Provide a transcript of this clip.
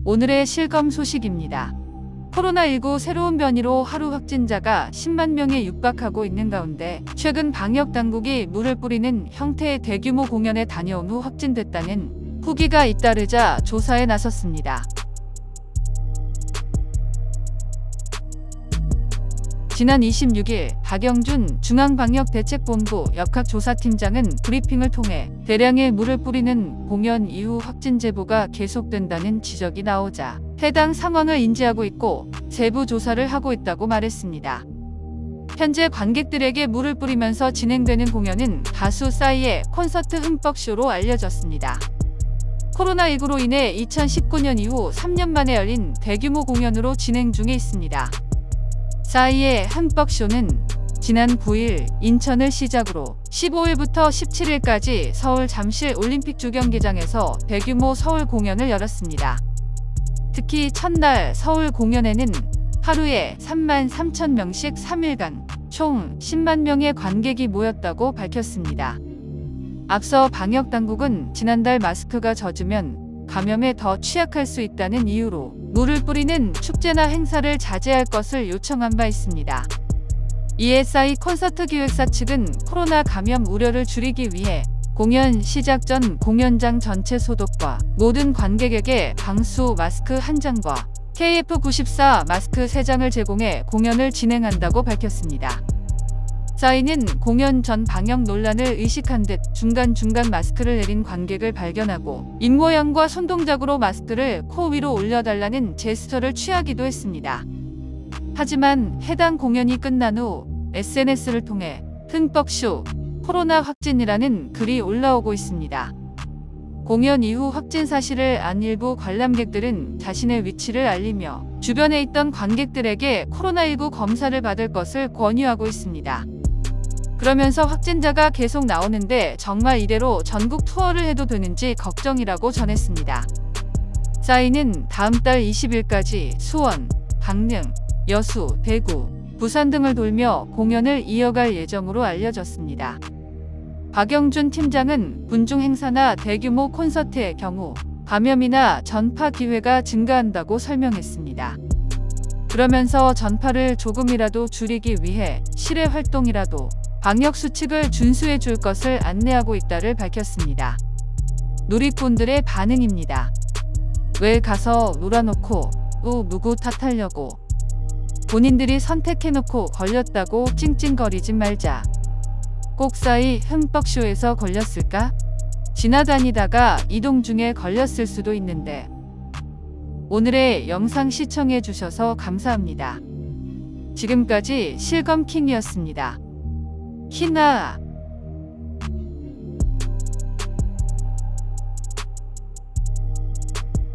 오늘의 실검 소식입니다. 코로나19 새로운 변이로 하루 확진자가 10만 명에 육박하고 있는 가운데 최근 방역당국이 물을 뿌리는 형태의 대규모 공연에 다녀온 후 확진됐다는 후기가 잇따르자 조사에 나섰습니다. 지난 26일 박영준 중앙방역대책본부 역학조사팀장은 브리핑을 통해 대량의 물을 뿌리는 공연 이후 확진 제보가 계속된다는 지적이 나오자 해당 상황을 인지하고 있고 세부 조사를 하고 있다고 말했습니다. 현재 관객들에게 물을 뿌리면서 진행되는 공연은 가수 싸이의 콘서트 흠뻑쇼로 알려졌습니다. 코로나19로 인해 2019년 이후 3년 만에 열린 대규모 공연으로 진행 중에 있습니다. 싸이의 흠뻑쇼는 지난 9일 인천을 시작으로 15일부터 17일까지 서울 잠실 올림픽 주경기장에서 대규모 서울 공연을 열었습니다. 특히 첫날 서울 공연에는 하루에 3만 3천 명씩 3일간 총 10만 명의 관객이 모였다고 밝혔습니다. 앞서 방역당국은 지난달 마스크가 젖으면 감염에 더 취약할 수 있다는 이유로 물을 뿌리는 축제나 행사를 자제할 것을 요청한 바 있습니다. 이에 싸이 콘서트 기획사 측은 코로나 감염 우려를 줄이기 위해 공연 시작 전 공연장 전체 소독과 모든 관객에게 방수 마스크 1장과 KF94 마스크 3장을 제공해 공연을 진행한다고 밝혔습니다. 싸이는 공연 전 방역 논란을 의식한 듯 중간중간 마스크를 내린 관객을 발견하고 입모양과 손동작으로 마스크를 코 위로 올려달라는 제스처를 취하기도 했습니다. 하지만 해당 공연이 끝난 후 SNS를 통해 흠뻑쇼 코로나 확진이라는 글이 올라오고 있습니다. 공연 이후 확진 사실을 안 일부 관람객들은 자신의 위치를 알리며 주변에 있던 관객들에게 코로나19 검사를 받을 것을 권유하고 있습니다. 그러면서 확진자가 계속 나오는데 정말 이대로 전국 투어를 해도 되는지 걱정이라고 전했습니다. 싸이는 다음 달 20일까지 수원, 강릉, 여수, 대구, 부산 등을 돌며 공연을 이어갈 예정으로 알려졌습니다. 박영준 팀장은 군중 행사나 대규모 콘서트의 경우 감염이나 전파 기회가 증가한다고 설명했습니다. 그러면서 전파를 조금이라도 줄이기 위해 실외 활동이라도 방역 수칙을 준수해 줄 것을 안내하고 있다를 밝혔습니다. 누리꾼들의 반응입니다. 왜 가서 놀아놓고 누구 탓하려고. 본인들이 선택해놓고 걸렸다고 찡찡거리지 말자. 꼭 싸이 흠뻑쇼에서 걸렸을까? 지나다니다가 이동 중에 걸렸을 수도 있는데. 오늘의 영상 시청해주셔서 감사합니다. 지금까지 실검킹이었습니다. 키나